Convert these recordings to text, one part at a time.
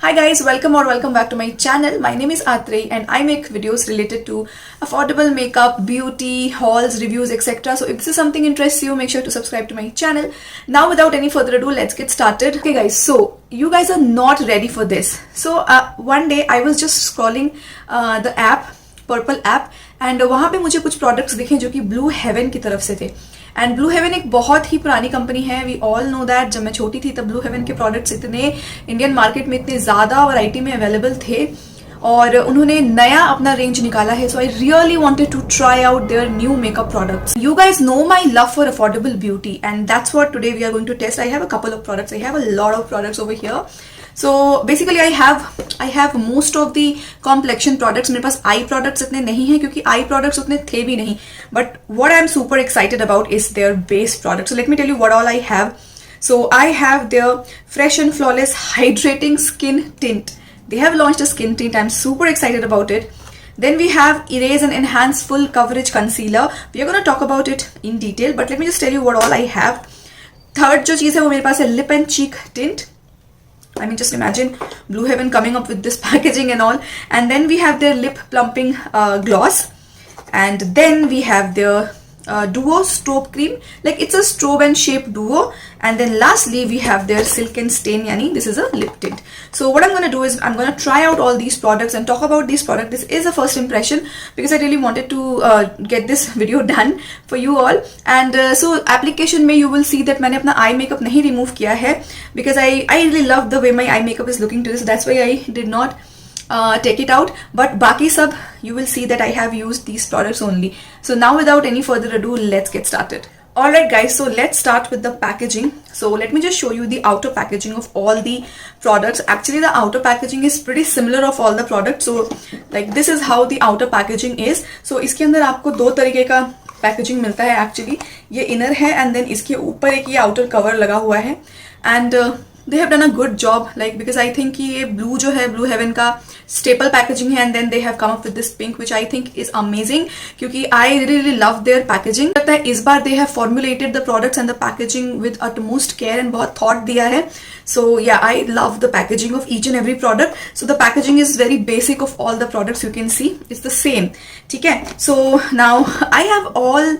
Hi guys, welcome back to my channel. My name is Atrey and I make videos related to affordable makeup, beauty, hauls, reviews, etc. So if this is something interests you, make sure to subscribe to my channel. Now without any further ado, let's get started. Okay guys, so you guys are not ready for this. So one day I was just scrolling the app, Purple app, and वहाँ पे मुझे कुछ products दिखे जो कि Blue Heaven की तरफ से थे. एंड ब्लू हेवन एक बहुत ही पुरानी कंपनी है. We all know that. जब मैं छोटी थी तब ब्लू हेवन के प्रोडक्ट्स इतने इंडियन मार्केट में इतने ज्यादा वैरायटी में अवेलेबल थे और उन्होंने नया अपना रेंज निकाला है. So I really wanted to try out their new makeup products. You guys know my love for affordable beauty and that's what today we are going to test. I have a couple of products. I have a lot of products over here. So basically I have most of the complexion products. मेरे पास आई products इतने नहीं है क्योंकि आई products उतने थे भी नहीं. But what I am super excited about is their base product. So let me tell you what all I have. So I have their fresh and flawless hydrating skin tint. They have launched a skin tint. I'm super excited about it. Then we have Erase and Enhance Full Coverage Concealer. We are going to talk about it in detail, but let me just tell you what all I have. Third जो चीज है वो मेरे पास है Lip and Cheek Tint. I mean, just imagine Blue Heaven coming up with this packaging and all. And then we have their Lip Plumping Gloss. And then we have their Duo Strobe Cream. Like it's a strobe and shape duo. And then lastly we have their Silk and Stain, yani this is a lip tint. So what I'm going to do is I'm going to try out all these products and talk about these products. This is a first impression because I really wanted to get this video done for you all. And so application में you will see that मैंने अपना eye makeup नहीं remove किया है because I really love the way my eye makeup is looking to this. That's why I did not take it out, but baki sab you will see that I have used these products only. So now without any further ado, let's get started. Alright guys, so let's start with the packaging. So let me just show you the outer packaging of all the products. Actually the outer packaging is pretty similar of all the products. So like this is how the outer packaging is. So इसके अंदर आपको दो तरीके का packaging मिलता है. Actually ये inner है एंड देन इसके ऊपर एक ये आउटर कवर लगा हुआ है. And they have done a good job, like because I think कि ये blue जो है Blue Heaven का staple packaging है and then they have come up with this pink which I think is amazing क्योंकि I really love their packaging. लगता है इस बार they have formulated the products and the packaging with utmost care and बहुत thought दिया है. So yeah, I love the packaging of each and every product. So the packaging is very basic of all the products. You can see it's the same. ठीक है. So now I have all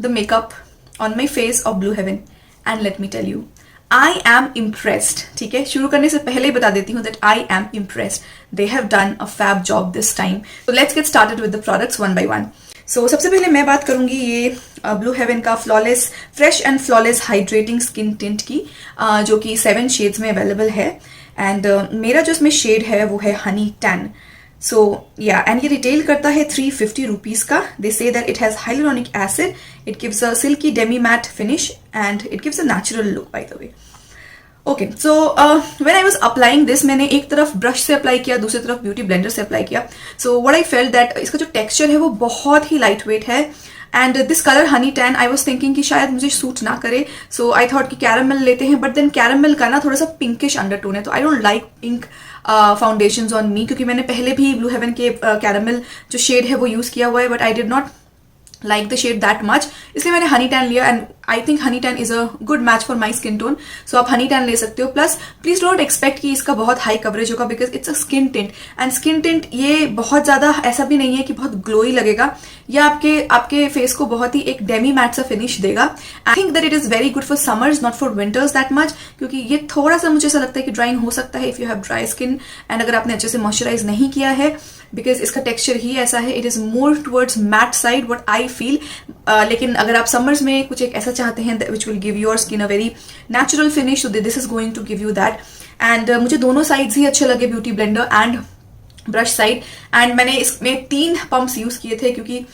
the makeup on my face of Blue Heaven and let me tell you, I am impressed. ठीक है, शुरू करने से पहले ही बता देती हूँ that I am impressed. They have done a fab job this time. So let's get started with the products one by one. So सबसे पहले मैं बात करूंगी ये Blue Heaven का flawless fresh and flawless hydrating skin tint की जो कि 7 शेड्स में अवेलेबल है. एंड मेरा जो इसमें शेड है वो है Honey tan. So yeah, and ये रिटेल करता है 350 rupees का. They say that it has hyaluronic acid. It gives a silky demi matte finish and it gives a natural look, by the way. Okay, so when I was applying this, मैंने एक तरफ brush से apply किया, दूसरी तरफ beauty blender से apply किया. So what I felt that इसका जो टेक्सचर है वो बहुत ही लाइट वेट है. And this colour Honey tan I was thinking कि शायद मुझे सूट ना करे. सो आई थॉट कि कैरामल लेते हैं, बट देन कैरामल का ना थोड़ा सा पिंकिश अंडरटोन है तो I don't like pink foundations on me क्योंकि मैंने पहले भी ब्लू हेवन के कैरामल जो शेड है वो यूज किया हुआ है but I did not like the shade that much. इसलिए मैंने हनी टैन लिया and I think honey tan is a good match for my skin tone. So आप हनी टैन ले सकते हो. प्लस प्लीज डोंट एक्सपेक्ट कि इसका बहुत हाई कवरेज होगा because it's a skin tint and skin tint ये बहुत ज्यादा ऐसा भी नहीं है कि बहुत ग्लोई लगेगा. या आपके फेस को बहुत ही एक डेमी मैट सा फिनिश देगा. I think that it is very good for summers not for winters that much क्योंकि ये थोड़ा सा मुझे ऐसा लगता है कि ड्राइंग हो सकता है if you have dry skin and अगर आपने अच्छे से मॉइस्चराइज नहीं किया है बिकॉज इसका टेक्सचर ही ऐसा है. It is more towards matte side what I feel. लेकिन अगर आप समर्स में कुछ एक ऐसा चाहते हैं which will give your skin a very natural finish, तो this is going to give you that. And मुझे दोनों साइड्स ही अच्छे लगे, beauty blender and brush side. And मैंने इसमें 3 पंप्स यूज किए थे क्योंकि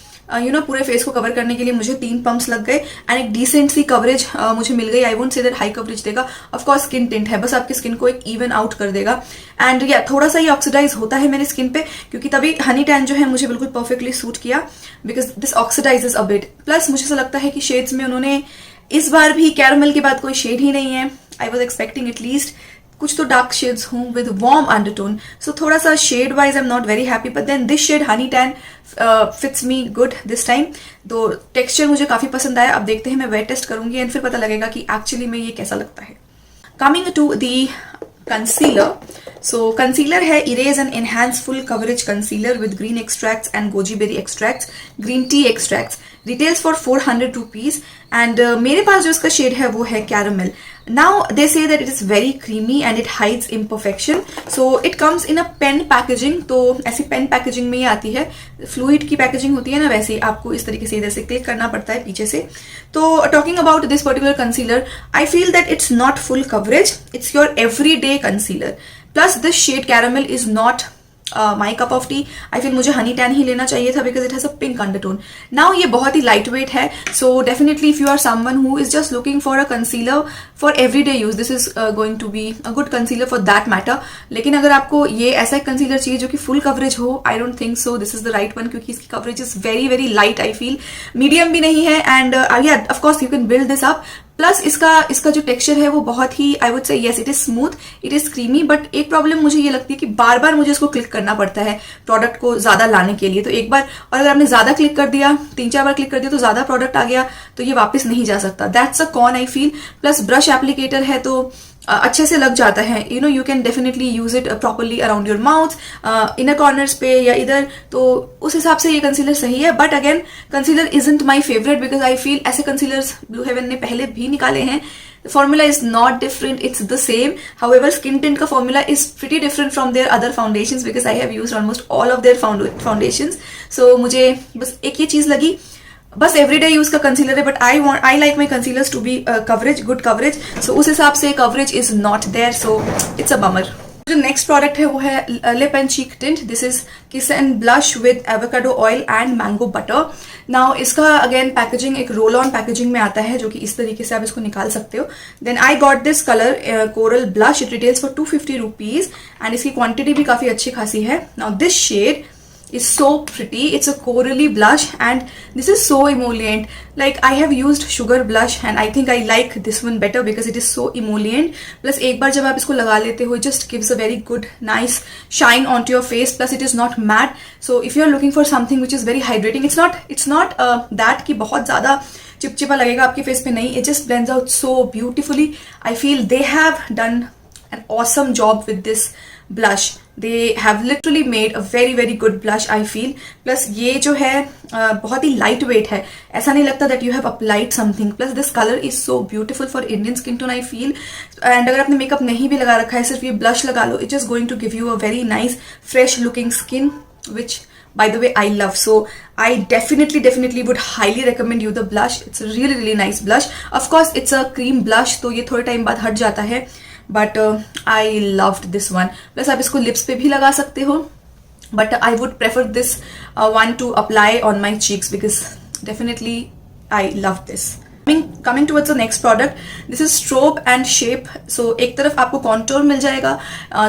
पूरे फेस को कवर करने के लिए मुझे 3 पंप्स लग गए एंड एक डिसेंट सी कवरेज मुझे मिल गई. I won't say that high coverage देगा, ऑफकोर्स स्किन टिंट है, बस आपकी स्किन को एक इवन आउट कर देगा. एंड या थोड़ा सा ये ऑक्सीडाइज होता है मेरी स्किन पे क्योंकि तभी हनी टैन जो है मुझे बिल्कुल परफेक्टली सूट किया because this oxidises a bit. Plus मुझे ऐसा लगता है कि शेड्स में उन्होंने इस बार भी कैरमल के बाद कोई शेड ही नहीं है. आई वॉज एक्सपेक्टिंग एटलीस्ट कुछ तो डार्क शेड्स हों विद वार्म अंडरटोन. सो थोड़ा सा shade wise I am not very happy but then this shade honey tan fits me good this time. तो टेक्सचर मुझे काफी पसंद आया. अब देखते हैं, मैं वेट टेस्ट करूंगी एंड फिर पता लगेगा कि एक्चुअली में ये कैसा लगता है. Coming to the concealer. So concealer है Erase and Enhance Full Coverage Concealer with green extracts and goji berry extracts, green tea extracts. Retails for 400 rupees and मेरे पास जो इसका शेड है वो है Caramel. Now they say that it is very creamy and it hides imperfection. So it comes in a pen packaging. तो ऐसी pen packaging में ही आती है. फ्लूइड की पैकेजिंग होती है ना, वैसे ही आपको इस तरीके से इधर से क्लिक करना पड़ता है पीछे से. तो talking about this particular concealer, I feel that it's not full coverage, it's your everyday concealer. Plus this shade caramel is not my cup of tea. I feel मुझे हनी टैन ही लेना चाहिए था because it has a pink undertone. Now ये बहुत ही light weight है. So definitely if you are someone who is just looking for a concealer for everyday use, this is going to be a good concealer for that matter. लेकिन अगर आपको ये ऐसा एक कंसीलर चाहिए जो कि फुल कवरेज हो, I don't think so this is the right one, क्योंकि इसकी coverage is very very light. I feel medium भी नहीं है and yeah of course you can build this up. Plus इसका जो टेक्सचर है वो बहुत ही, I would say yes it is smooth, it is creamy. But एक प्रॉब्लम मुझे ये लगती है कि बार बार मुझे इसको क्लिक करना पड़ता है प्रोडक्ट को ज्यादा लाने के लिए. तो एक बार, और अगर आपने ज्यादा क्लिक कर दिया, 3-4 बार क्लिक कर दिया तो ज्यादा प्रोडक्ट आ गया तो ये वापस नहीं जा सकता. That's a con I feel. Plus brush applicator है तो अच्छे से लग जाता है. You can definitely use it properly around your mouth, inner corners पे या इधर. तो उस हिसाब से ये कंसीलर सही है. But again concealer isn't my favourite because I feel ऐसे कंसीलर्स ब्लू हेवन ने पहले भी निकाले हैं. The formula is not different, it's the same. However, Skin Tint का formula is pretty different from their other foundations because I have used almost all of their foundations. So मुझे बस एक ये चीज लगी, बस एवरीडे यूज का concealer है. But I like my concealers to be coverage, good coverage. So उस हिसाब से coverage is not there, so it's a bummer. जो नेक्स्ट प्रोडक्ट है वो है lip and cheek tint. This is kiss and blush with avocado oil and mango butter. Now इसका again packaging एक roll on packaging में आता है जो कि इस तरीके से आप इसको निकाल सकते हो. Then I got this colour coral blush. It retails for 250 rupees and इसकी क्वांटिटी भी काफी अच्छी खासी है. Now this shade is so pretty. It's a corally blush and this is so emollient. Like I have used sugar blush and I think I like this one better because it is so emollient. Plus एक बार जब आप इसको लगा लेते हो, it just gives a very good nice shine onto your face. Plus it is not matte. So if you are looking for something which is very hydrating, it's not that कि बहुत ज़्यादा चिपचिपा लगेगा आपके फेस पे. नहीं, it just blends out so beautifully. I feel they have done an awesome job with this blush. They have literally made a very very good blush I feel. Plus ये जो है बहुत ही लाइट वेट है, ऐसा नहीं लगता that you have applied something. Plus this color is so beautiful for Indian skin tone I feel. And अगर आपने मेकअप नहीं भी लगा रखा है, सिर्फ ये ब्लश लगा लो, it is going to give you a very nice fresh looking skin, which by the way I love. So I definitely would highly recommend you the blush. It's a really really nice blush. Of course it's a cream blush तो ये थोड़े time बाद हट जाता है. But I loved this one. Plus आप इसको lips पे भी लगा सकते हो, but I would prefer this one two apply on my cheeks because definitely I love this. Coming towards the next product, this is strobe and shape. So एक तरफ आपको contour मिल जाएगा,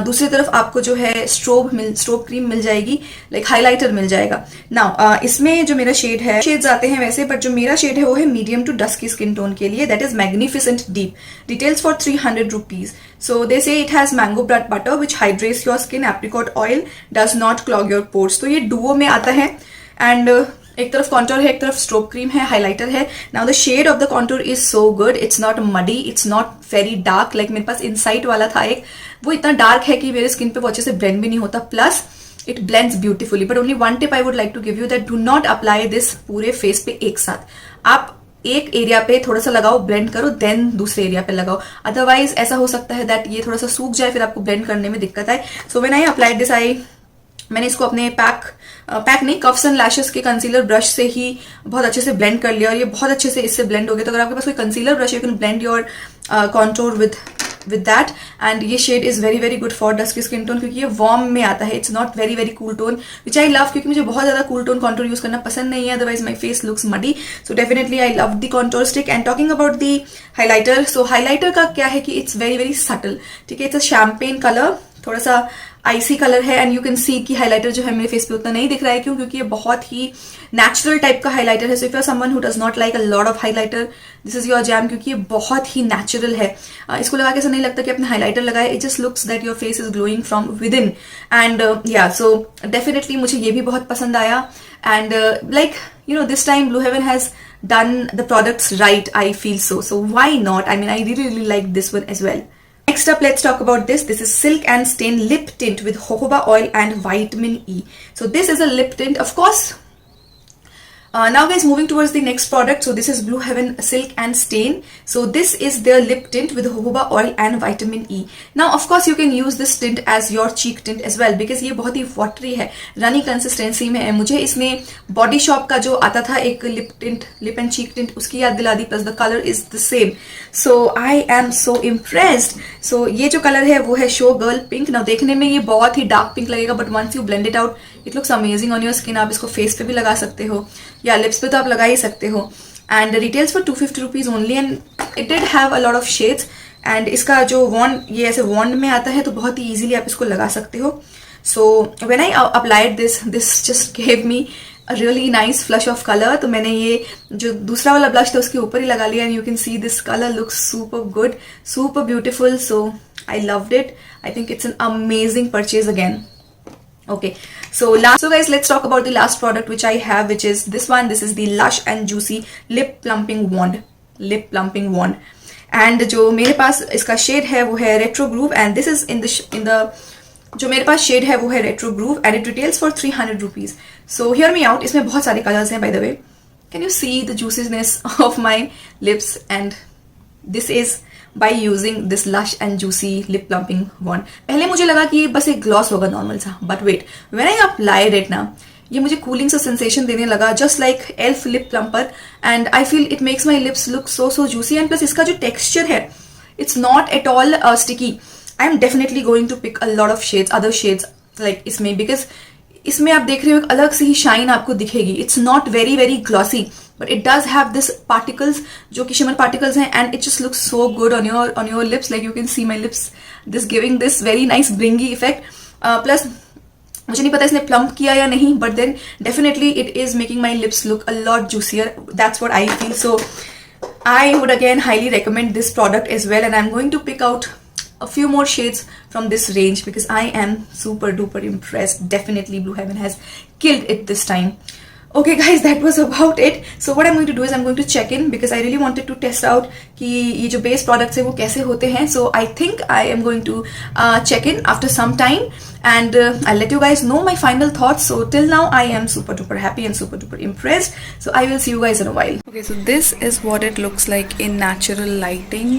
दूसरी तरफ आपको जो है strobe cream मिल जाएगी, like highlighter मिल जाएगा. Now इसमें जो मेरा शेड है, शेड्स आते हैं वैसे, बट जो मेरा शेड है वो है medium to dusky skin tone के लिए, that is magnificent deep. Retails for 300 rupees. So they say it has mango butter which hydrates your skin, apricot oil does not clog your pores. तो ये duo में आता है and एक तरफ contour है, एक तरफ स्ट्रोब क्रीम है, हाइलाइटर है. Now the shade of the contour is so good. It's not muddy, it's not very dark. Like मेरे पास इनसाइट वाला था एक, वो इतना डार्क है कि मेरे स्किन पे वो अच्छे से ब्लेंड भी नहीं होता. Plus it blends beautifully. But only one tip I would like to give you, that do not apply this पूरे फेस पे एक साथ. आप एक एरिया पे थोड़ा सा लगाओ, ब्लेंड करो, देन दूसरे एरिया पे लगाओ. अदरवाइज ऐसा हो सकता है दैट ये थोड़ा सा सूख जाए, फिर आपको ब्लेंड करने में दिक्कत आए. So when I applied this, मैंने इसको अपने पैक नहीं, कफ्स एंड लैशेस के कंसीलर ब्रश से ही बहुत अच्छे से ब्लेंड कर लिया और ये बहुत अच्छे से इससे ब्लेंड हो गया. तो अगर आपके पास कोई कंसीलर ब्रश है, you can blend your contour with that. And ये shade is very very good for dusky skin tone क्योंकि ये वार्म में आता है. It's not very very cool tone which I love, क्योंकि मुझे बहुत ज्यादा कूल टोन कॉन्टोर यूज करना पसंद नहीं है, otherwise my face looks muddy. So definitely I love the contour stick. And talking about the highlighter, so highlighter का क्या है कि इट्स वेरी वेरी सटल. ठीक है, इट्स अ शैम्पेन कलर, थोड़ा सा आईसी कलर है. एंड यू कैन सी कि हाइलाइटर जो है मेरे फेस पे उतना नहीं दिख रहा है. क्यों? क्योंकि ये बहुत ही नेचुरल टाइप का हाइलाइटर है. So if you are someone who does not like a lot of highlighter, this is your jam, क्योंकि ये बहुत ही नेचुरल है. इसको लगा के ऐसा नहीं लगता कि आपने हाइलाइटर लगाया. It just looks that your face is glowing from with in. And या सो डेफिनेटली मुझे ये भी बहुत पसंद आया. And like this time Blue Heaven has done the products right, I feel so why not. I mean, I really like this one as well. next up, let's talk about this. This is Silk and Stain Lip Tint with jojoba oil and vitamin E. So this is a lip tint, of course. Now guys, moving towards the next product. So this is Blue Heaven Silk and Stain. So this is their lip tint with jojoba oil and vitamin E. Now of course you can use this tint as your cheek tint as well, because ये बहुत ही watery है, runny consistency में है. मुझे इसमें Body Shop का जो आता था एक lip tint, lip and cheek tint, उसकी याद दिला दी, plus the color is the same. So I am so impressed. So ये जो color है वो है Show Girl Pink. Now देखने में ये बहुत ही dark pink लगेगा, but once you blend it out, it looks amazing on your skin. आप इसको face पे भी लगा सकते हो या लिप्स पे तो आप लगा ही सकते हो. And retails for 250 rupees only, and it did have a lot of shades. And इसका जो वॉन्ड, ये ऐसे वॉन्ड में आता है, तो बहुत ही इजीली आप इसको लगा सकते हो. So when I applied this just gave me a really nice flush of colour. तो मैंने ये जो दूसरा वाला ब्लश था उसके ऊपर ही लगा लिया, and you can see this colour looks super good, super beautiful. So I loved it. I think it's an amazing purchase again. Okay, so guys, let's talk about the last product which I have, which is this one. This is the Lush and Juicy Lip Plumping Wand. And जो मेरे पास इसका shade है वो है Retro Groove, and this is in the जो मेरे पास shade है वो है Retro Groove, and it retails for 300 rupees. So hear me out. इसमें बहुत सारे कलर्स हैं, by the way. Can you see the juiciness of my lips? And this is by using this Lush and Juicy Lip Plumping Wand. पहले मुझे लगा कि ये बस एक ग्लॉस होगा नॉर्मल सा, but wait, when I applied it ना, ये मुझे कूलिंग सा सेंसेशन देने लगा, just like elf lip plumper. And I feel it makes my lips look so juicy. And plus इसका जो टेक्सचर है, it's not at all sticky. I am definitely going to pick a lot of shades, other shades like इसमें, because इसमें आप देख रहे हो एक अलग से ही शाइन आपको दिखेगी. It's not very glossy, but it does have this particles जो कि shimmer particles हैं, and it just looks so good on your lips. Like you can see my lips, this giving this very nice bringy effect. Plus मुझे नहीं पता इसने plump किया या नहीं, but then definitely it is making my lips look a lot juicier. That's what I feel. So I would again highly recommend this product as well, and I'm going to pick out a few more shades from this range because I am super duper impressed. Definitely Blue Heaven has killed it this time. Okay guys, that was about it. So what I'm going to do is I'm going to check in because I really wanted to test out कि ये जो base products है वो कैसे होते हैं. So I think I am going to check in after some time, and I'll let you guys know my final thoughts. So till now I am super duper happy and super duper impressed. So I will see you guys in a while. Okay, so this is what it looks like in natural lighting.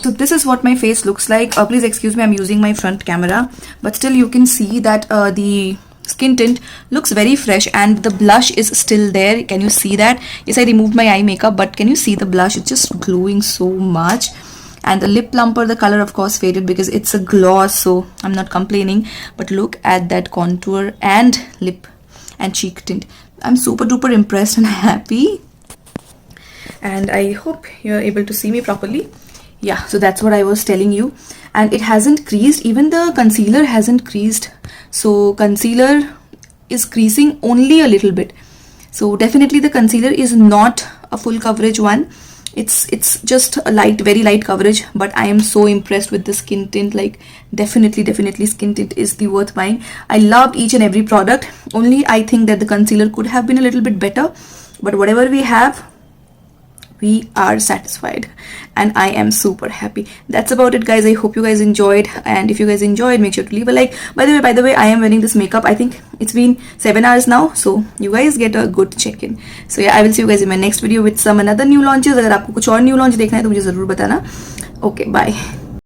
So this is what my face looks like. Please excuse me, I'm using my front camera, but still you can see that the skin tint looks very fresh, and the blush is still there. Can you see that? Yes, I removed my eye makeup, but can you see the blush? It's just glowing so much. And the lip plumper, the color of course faded because it's a gloss, so I'm not complaining. But look at that contour and lip and cheek tint. I'm super duper impressed and happy, and I hope you're able to see me properly. Yeah, so that's what I was telling you. And it hasn't creased, even the concealer hasn't creased. So concealer is creasing only a little bit. So definitely the concealer is not a full coverage one. It's just a light, very light coverage, but I am so impressed with the skin tint. Like definitely skin tint is the worth buying. I loved each and every product. Only I think that the concealer could have been a little bit better, but whatever we have, we are satisfied, and I am super happy. That's about it guys. I hope you guys enjoyed, and if you guys enjoyed, make sure to leave a like. By the way, I am wearing this makeup. I think it's been 7 hours now, so you guys get a good check-in. So yeah, I will see you guys in my next video with some another new launches. अगर आपको कुछ और new launch देखना है तो मुझे जरूर बताना. Okay, bye.